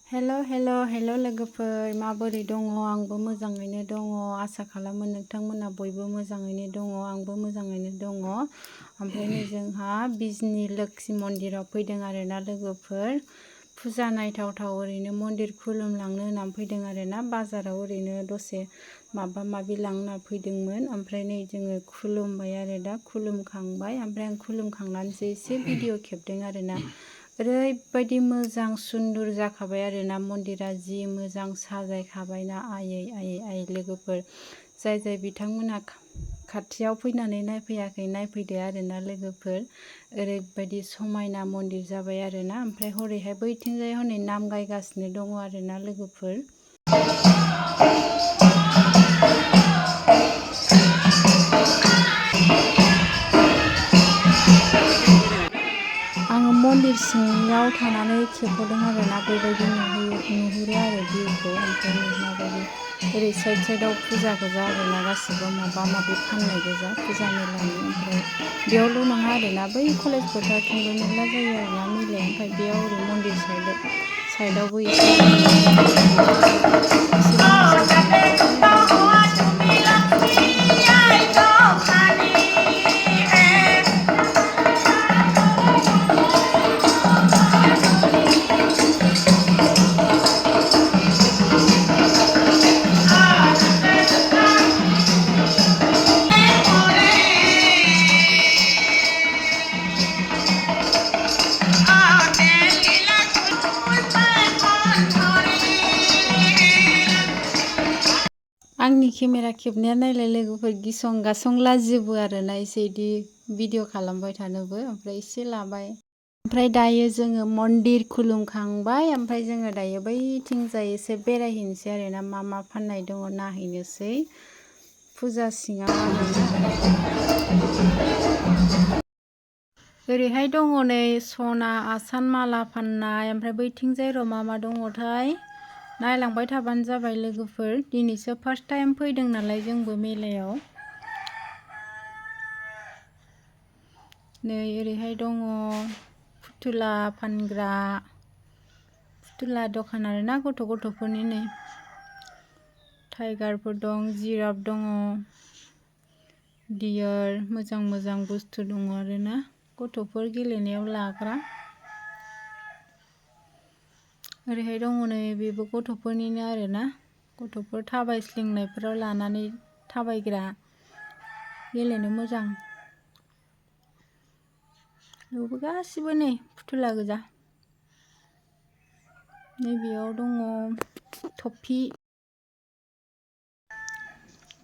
हेल' लोगोफोर माबोरै दङ आंबो मोजाङैनो दङ आसा खालामो नोंथांमोना बयबो मोजाङैनो दङ आंबो मोजाङैनो दङ ओमफ्राय नै जोंहा बिजनि लोक्षि मन्दिराव फैदों आरोना लोगोफोर फुजा नायथावथाव ओरैनो मन्दिर खुलुमलांनो होननानै फैदों आरोना बाजाराव ओरैनो दसे माबा माबि लांना फैदोंमोन ओमफ्राय नै जोङो खुलुमबाय आरो दा खुलुमखांबाय ओमफ्राय आं खुलुमखांनानैसो एसे भिडिअ खेबदों आरोना ओरैबायदि मोजां सुन्दर जाखाबाय आरोना मन्दिरा जि मोजां साजायखाबायना आयै लोगोफोर जाय बिथांमोना खाथियाव फैनानै नायफैयाखै नायफैदो आरोना लोगोफोर ओरैबायदि समायना मन्दिर जाबाय आरोना ओमफ्राय हरैहाय बैथिंजाय हनै नाम गायगासिनो दङ आरोना लोगोफोर आङो मन्दिर सिङाव थानानै खेबहरदों आरोना बेबायदि नुहुरो आरो भिउखौ ओमफ्राय माबायदि ओरै साइडआव फुजा गोजा आरोना गासिबो माबा माबि फाननाय गोजा फुजा मेलानि ओमफ्राय बेयावल' नङा आरोना बै कलेज फोथारथिंबो मेरला जायो आरोना मेलाया ओमफ्राय बेयाव ओरै मन्दिर साइडआवबो एसे आंनि केमेरा खेबनाया नायलाय लोगोफोर गिसं गासं लाजियोबो आरोना एसे इदि भिडिअ खालामबाय थानोबो ओमफ्राय एसे लाबाय ओमफ्राय दायो जोङो मन्दिर खुलुमखांबाय ओमफ्राय जोङो दायो बैथिंजाय एसे बेरायहैनोसै आरोना मा फाननाय दङ नायहैनोसै फुजा सिङाव आरोना ओरैहाय दङ नै सना आसान माला फाननाय ओमफ्राय बैथिंजाय र' मा दङथाय नायलांबाय थाबानो जाबाय लोगोफोर दिनैसो फार्स्ट टाइम फैदों नालाय जोंबो मेलायाव नै ओरैहाय दङ फुथुला फानग्रा फुथुला दखान आरोना गथ'फोरनि नै टाइगारफोर दं जिराफ दङ डियार मोजां बुस्थु दङ आरोना गथ'फोर गेलेनायाव लाग्रा ओरैहाय दङ नै बेबो गथ'फोरनिनो आरोना गथ'फोर थाबायस्लिंनायफोराव लानानै थाबायग्रा गेलेनो मोजां बेवबो गासिबो नै फुथुला गोजा नैबेयाव दङ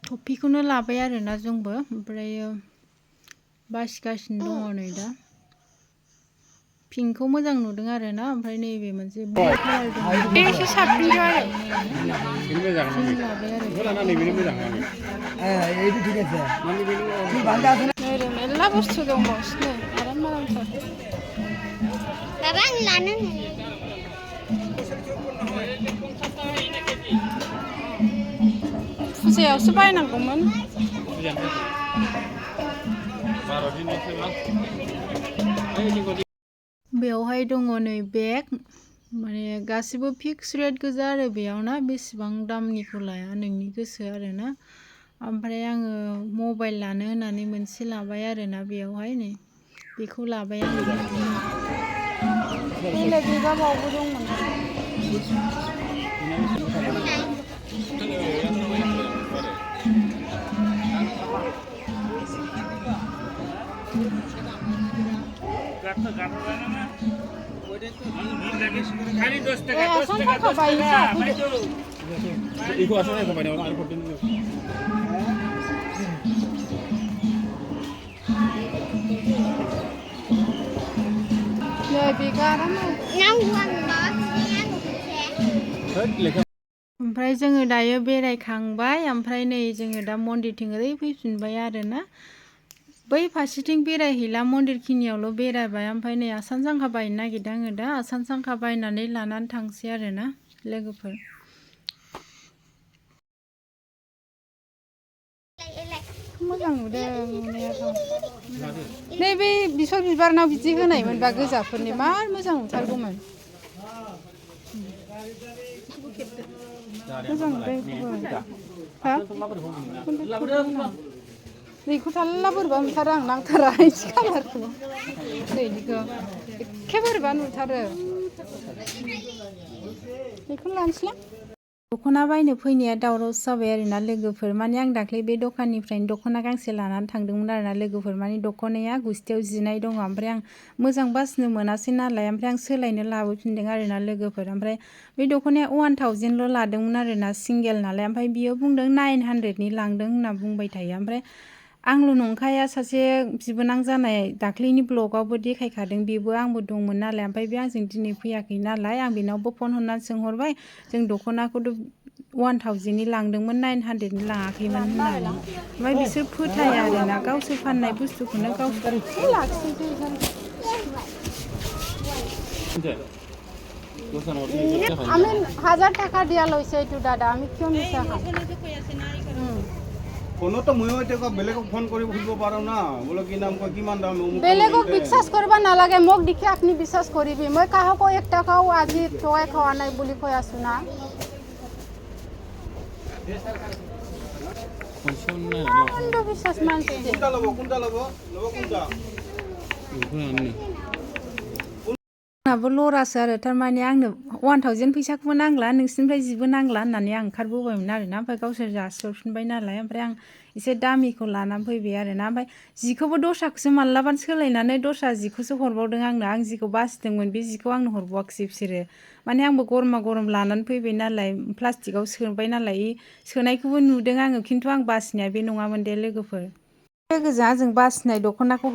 टफिखौनो लाबाय आरोना जोंबो ओमफ्रायो बासिगासिनो दङ नै दा पिंकखौ मोजां नुदों आरोना ओमफ्राय नैबे मोनसे ब्लु कालार दं एसे साबसिन आरो ओरै मेरला बुस्थु दंबावसो आरामथार बाबा आं लानो फुजायावसो बायनांगौमोन बेवहाय दङ नै बेग माने गासिबो फिक्स रेट गोजा आरो बेयाव ना बेसेबां दामनिखौ लाया नोंनि गोसो आरोना ओमफ्राय आङो मबाइल लानो होननानै मोनसे लाबाय आरोना बेयावहाय नै बेखौ लाबाय आङो बेलेग बेगाबावबो दंमोन ओमफ्राय जोङो दायो बेरायखांबाय ओमफ्राय नै जोङो दा मन्दिरथिं ओरै फैफिनबाय आरोना बै फारसेथिं बेरायहैला मन्दिर खिनियावल' बेरायबाय ओमफ्राय नै आसान सांखा बायनो नागिरदों आङो दा आसान सांखा बायनानै लानानै थांसै आरोना लोगोफोर मोजां नुदों नुनायाथ' नैबे बेसर बिबारनाव बिदि होनायमोनबा गोजाफोरनि मार मोजां नुथारगौमोन मोजां नुबाय हा नैखौ थाल्ला बोरैबा नुथारो आं नांथारा इदि कालारखौ नैनिखौ एखे बोरैबा नुथारो बेखौनो लानोसैलां दख'ना बायनो फैनाया दावरावसो जाबाय आरोना लोगोफोर माने आं दाख्लै बे दखाननिफ्रायनो दख'ना गांसे लानानै थांदोंमोन आरोना लोगोफोर माने दख'नाया गुस्थियाव जिनाय दङ ओमफ्राय आं मोजां बासिनो मोनासै नालाय ओमफ्राय आं सोलायनो लाबोफिनदों आरोना लोगोफोर ओमफ्राय बे दख'नाया 1000ल' लादोंमोन आरोना सिंगेल नालाय ओमफ्राय बियो बुंदों 900नि लांदों होनना बुंबाय थायो ओमफ्राय आंल' नंखाया सासे बिबोनां जानाय दाख्लैनि ब्लगावबो देखायखादों बेबो आंबो दंमोन नालाय ओमफ्राय बे आंजों दिनै फैयाखै नालाय आं बेनावबो फन हरनानै सोंहरबाय जों दख'नाखौथ' 1000नि लांदोंमोन 900नि लाङाखैमोन होननानै ओमफ्राय बिसोर फोथाया आरोना गावसोर फाननाय बुस्थुखौनो गावसोर लाखिनोसै আমি 1000 টাকা দিয়া লৈছে এইটো দাদা আমি কিয় মিছা ফোনতো ময়ো এতিয়া বেলেগক ফোন কৰি সুধিব পাৰো না বোলে কি নাম কয় কিমান দাম বেলেগক বিশ্বাস কৰিব নালাগে মোক দেখি আপুনি বিশ্বাস কৰিবি মই কাহকো 1 টাকাও আজি টকাই খোৱা নাই বুলি কৈ আছো না কোনটো বিশ্বাস মানছে কোনটা লব কোনটা आंनाबो लरासो आरो थारमाने आंनो 1000 फैसाखौबो नांला नोंसिनिफ्राय जिबो नांला होननानै आं ओंखारबोबायमोन आरोना ओमफ्राय गावसोर जासिहरफिनबाय नालाय ओमफ्राय आं एसे दामिखौ लानानै फैबाय आरोना ओमफ्राय जिखौबो दस्राखौसो मालाबानो सोलायनानै दस्रा जिखौसो हरबावदों आंनो आं जिखौ बासिदोंमोन बे जिखौ आंनो हरबावाखिसै बिसोरो माने आंबो गरमा गरम लानानै फैबाय नालाय प्लास्टिकआव सोबाय नालाय सोनायखौबो नुदों आङो खिन्थु आं बासिनाया बे नङामोन दे लोगोफोर लोगोजों आंजों बासिनाय दख'नाखौ